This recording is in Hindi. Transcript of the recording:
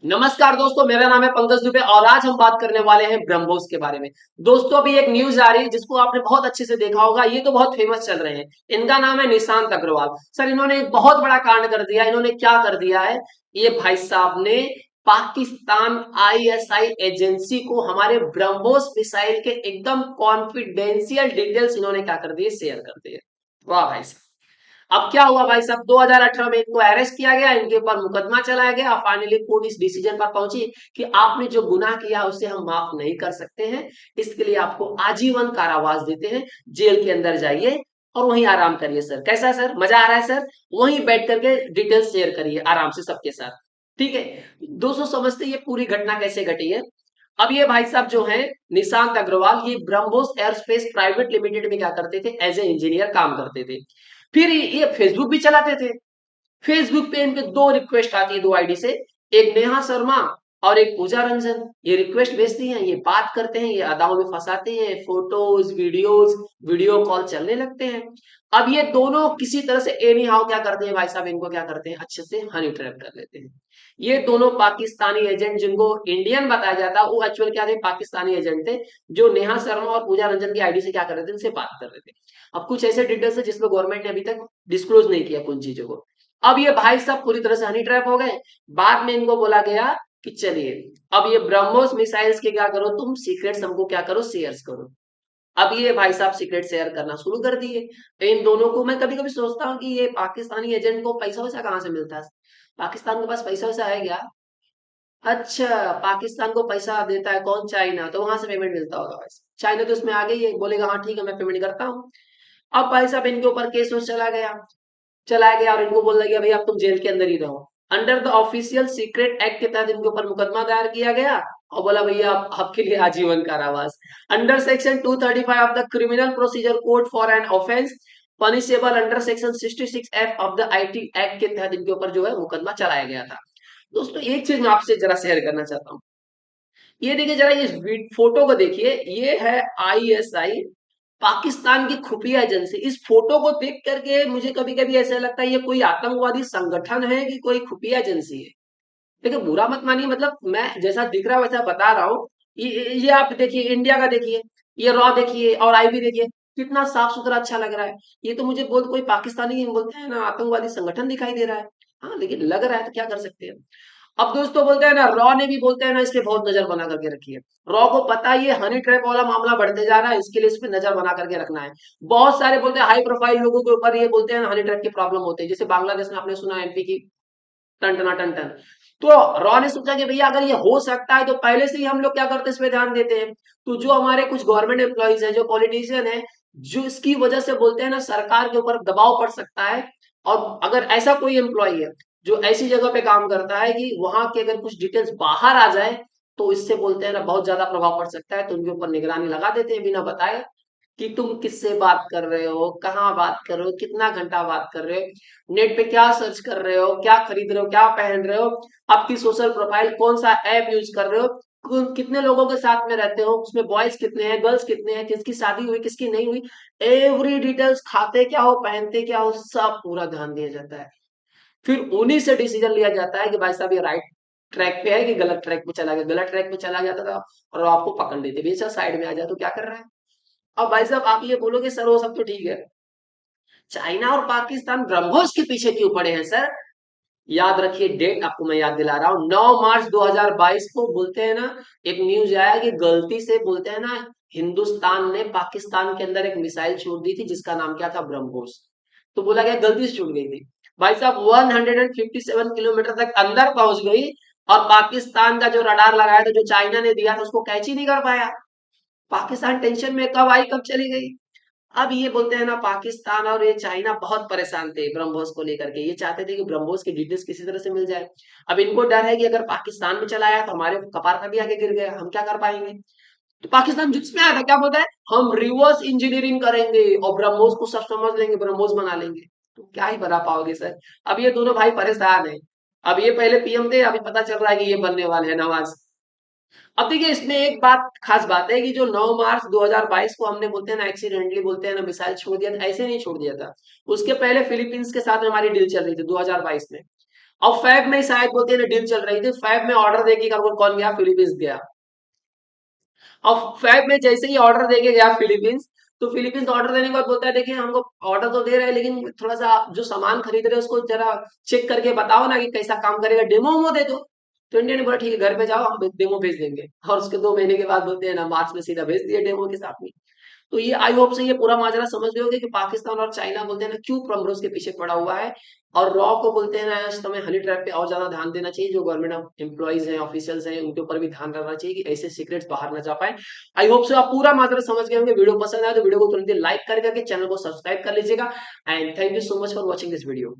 नमस्कार दोस्तों, मेरा नाम है पंकज दुबे और आज हम बात करने वाले हैं ब्रह्मोस के बारे में। दोस्तों, अभी एक न्यूज आ रही है जिसको आपने बहुत अच्छे से देखा होगा। ये तो बहुत फेमस चल रहे हैं। इनका नाम है निशांत अग्रवाल। सर, इन्होंने एक बहुत बड़ा कांड कर दिया। इन्होंने क्या कर दिया है? ये भाई साहब ने पाकिस्तान आईएसआई एजेंसी को हमारे ब्रह्मोस मिसाइल के एकदम कॉन्फिडेंशियल डिटेल्स इन्होंने क्या कर दिए, शेयर कर दिए। वाह भाई साहब। अब क्या हुआ भाई साहब, 2018 में इनको अरेस्ट किया गया, इनके ऊपर मुकदमा चलाया गया। फाइनली कोर्ट इस डिसीजन पर पहुंची कि आपने जो गुनाह किया उसे हम माफ नहीं कर सकते हैं। इसके लिए आपको आजीवन कारावास देते हैं। जेल के अंदर जाइए और वहीं आराम करिए। सर, कैसा है सर? मजा आ रहा है सर? वहीं बैठ करके डिटेल्स शेयर करिए आराम से सबके साथ। ठीक है। दोस्तों, समझते ये पूरी घटना कैसे घटी है। अब ये भाई साहब जो है निशांत अग्रवाल, ये ब्रह्मोस एयरस्पेस प्राइवेट लिमिटेड में क्या करते थे, एज ए इंजीनियर काम करते थे। फिर ये फेसबुक भी चलाते थे। फेसबुक पे इनके दो रिक्वेस्ट आती है, दो आईडी से। एक नेहा शर्मा और एक पूजा रंजन। ये रिक्वेस्ट भेजती हैं, ये बात करते हैं, ये अदाओं में फंसाते हैं, फोटोज वीडियोज वीडियो कॉल चलने लगते हैं। अब ये दोनों किसी तरह से एनी हाउ क्या करते हैं भाई साहब, इनको क्या करते हैं, अच्छे से हनी ट्रैप कर लेते हैं। ये दोनों पाकिस्तानी एजेंट, जिनको इंडियन बताया जाता है, वो एक्चुअल क्या थे, पाकिस्तानी एजेंट थे। जो नेहा शर्मा और पूजा रंजन की आईडी से क्या कर रहे थे, इनसे बात कर रहे थे। अब कुछ ऐसे डिटेल्स है जिसमें गवर्नमेंट ने अभी तक डिस्क्लोज नहीं किया कुछ चीजों को। अब ये भाई साहब पूरी तरह से हनी ट्रैप हो गए। बाद में इनको बोला गया कि चलिए, अब ये ब्रह्मोस मिसाइल्स के क्या करो, तुम सीक्रेट्स हमको क्या करो, शेयर्स करो। अब ये भाई साहब सीक्रेट शेयर करना शुरू कर दिए। तो इन दोनों को मैं कभी कभी सोचता हूँ कि ये पाकिस्तानी एजेंट को पैसा वैसा कहाँ से मिलता है। पाकिस्तान के पास पैसा वैसा है क्या? अच्छा, पाकिस्तान को पैसा देता है कौन? चाइना। तो वहां से पेमेंट मिलता होगा। वैसे चाइना तो उसमें आ गई है, बोलेगा हाँ ठीक है मैं पेमेंट करता हूँ। अब भाई साहब इनके ऊपर केस वोस चलाया गया और इनको बोला गया भाई अब तुम जेल के अंदर ही रहो। Under the official secret act के तहत इनके ऊपर मुकदमा दायर किया गया और बोला भैया आपके लिए आजीवन कारावास। Under section 235 of the criminal procedure code for an offence punishable under section 66 F of the IT act के तहत इनके ऊपर जो है मुकदमा चलाया गया था। दोस्तों, एक चीज मैं आपसे जरा शेयर करना चाहता हूँ। ये देखिए जरा, ये फोटो को देखिए। ये है आईएसआई, पाकिस्तान की खुफिया एजेंसी। इस फोटो को देख करके मुझे कभी कभी ऐसा लगता है ये कोई आतंकवादी संगठन है कि कोई खुफिया एजेंसी है। देखिए, बुरा मत मानिए, मतलब मैं जैसा दिख रहा है वैसा बता रहा हूँ। ये आप देखिए, इंडिया का देखिए, ये रॉ देखिए और आईबी देखिए, कितना साफ सुथरा अच्छा लग रहा है। ये तो मुझे बहुत कोई पाकिस्तानी बोलते हैं ना आतंकवादी संगठन दिखाई दे रहा है। हाँ, लेकिन लग रहा है तो क्या कर सकते हैं। अब दोस्तों, बोलते हैं ना, रॉ ने भी बोलते हैं ना इसलिए बहुत नजर बना करके रखी है। रॉ को पता है ये हनी ट्रैप वाला मामला बढ़ते जा रहा है, इसके लिए इस पे नजर बना करके रखना है। बहुत सारे बोलते हैं हाई प्रोफाइल लोगों के ऊपर ये बोलते हैं हनी ट्रैप की प्रॉब्लम होती है, जैसे बांग्लादेश में आपने सुना एमपी की टन टन टन। तो रॉ ने सोचा कि भैया अगर ये हो सकता है तो पहले से ही हम लोग क्या करते हैं, इस पे ध्यान देते हैं। तो जो हमारे कुछ गवर्नमेंट एम्प्लॉइज है, जो पॉलिटिशियन है, जो इसकी वजह से बोलते हैं ना सरकार के ऊपर दबाव पड़ सकता है। और अगर ऐसा कोई एम्प्लॉय है जो ऐसी जगह पे काम करता है कि वहां के अगर कुछ डिटेल्स बाहर आ जाए तो इससे बोलते हैं ना बहुत ज्यादा प्रभाव पड़ सकता है, तो उनके ऊपर निगरानी लगा देते हैं बिना बताए कि तुम किससे बात कर रहे हो, कहाँ बात कर रहे हो, कितना घंटा बात कर रहे हो, नेट पे क्या सर्च कर रहे हो, क्या खरीद रहे हो, क्या पहन रहे हो, आपकी सोशल प्रोफाइल, कौन सा ऐप यूज कर रहे हो, कितने लोगों के साथ में रहते हो, उसमें बॉयज कितने हैं, गर्ल्स कितने हैं, किसकी शादी हुई, किसकी नहीं हुई, एवरी डिटेल्स, खाते क्या हो, पहनते क्या हो, सब पूरा ध्यान दिया जाता है। फिर उन्हीं से डिसीजन लिया जाता है कि भाई साहब ये राइट ट्रैक पे है कि गलत ट्रैक पे चला गया। गलत ट्रैक पे चला जाता था और आपको पकड़ लेते, भैया साइड में आ जाए तो क्या कर रहा है। अब भाई साहब आप ये बोलोगे सर वो सब तो ठीक है, चाइना और पाकिस्तान ब्रह्मोस के पीछे क्यों पड़े हैं सर? याद रखिए, डेट आपको मैं याद दिला रहा हूँ, 9 मार्च 2022 को बोलते हैं ना, एक न्यूज आया कि गलती से बोलते हैं ना हिंदुस्तान ने पाकिस्तान के अंदर एक मिसाइल छूट दी थी जिसका नाम क्या था, ब्रह्मोस। तो बोला गया गलती से छूट गई थी। भाई साहब 157 किलोमीटर तक अंदर पहुंच गई और पाकिस्तान का जो रडार लगाया था, जो चाइना ने दिया था, उसको कैच ही नहीं कर पाया। पाकिस्तान टेंशन में कब आई कब चली गई। अब ये बोलते हैं ना पाकिस्तान और ये चाइना बहुत परेशान थे ब्रह्मोस को लेकर के, ये चाहते थे कि ब्रह्मोस की डिटेल्स किसी तरह से मिल जाए। अब इनको डर है कि अगर पाकिस्तान में चलाया तो हमारे कपार का भी आगे गिर गया, हम क्या कर पाएंगे। तो पाकिस्तान जिसमें आया था क्या बोलता है, हम रिवर्स इंजीनियरिंग करेंगे और ब्रह्मोस को सब समझ लेंगे, ब्रह्मोस बना लेंगे। तो क्या ही बना पाओगे सर। अब ये दोनों भाई परेशान है। अब ये पहले पीएम थे, अभी पता चल रहा है कि ये बनने वाले हैं नवाज। अब देखिए, इसमें एक बात खास बात है कि जो 9 मार्च 2022 को हमने बोलते हैं ना एक्सीडेंटली बोलते हैं ना मिसाइल छोड़ दिया था, ऐसे नहीं छोड़ दिया था। उसके पहले फिलीपींस के साथ हमारी डील चल रही थी 2022 में। अब फैब में शायद बोलते हैं ना डील चल रही थी, फैब में ऑर्डर देके कौन गया, फिलीपींस गया। अब फैब में जैसे ही ऑर्डर देके गया फिलीपींस, तो फिलीपींस ऑर्डर देने के बाद बोलता है देखिए हमको ऑर्डर तो दे रहे हैं लेकिन थोड़ा सा जो सामान खरीद रहे हैं उसको जरा चेक करके बताओ ना कि कैसा काम करेगा, डेमो वेमो दे दो। तो इंडिया ने बोला ठीक है घर पे जाओ हम डेमो भेज देंगे, और उसके 2 महीने के बाद बोलते हैं ना मार्च में सीधा भेज दिए डेमो के साथ में। तो ये आई होप से ये पूरा माजरा समझ गए होगे कि पाकिस्तान और चाइना बोलते हैं ना क्यों प्रमरोस के पीछे पड़ा हुआ है। और रॉ को बोलते हैं ना इस समय हनी ट्रैप पे और ज्यादा ध्यान देना चाहिए, जो गवर्नमेंट एम्प्लॉइज हैं ऑफिशियल्स हैं उनके ऊपर भी ध्यान रखना चाहिए कि ऐसे सीक्रेट्स बाहर ना जा पाए। आई होप से आप पूरा माजरा समझ गए होंगे। वीडियो पसंद आए तो वीडियो को तुरंत लाइक करके चैनल को सब्सक्राइब कर लीजिएगा। And thank you so much for watching this video.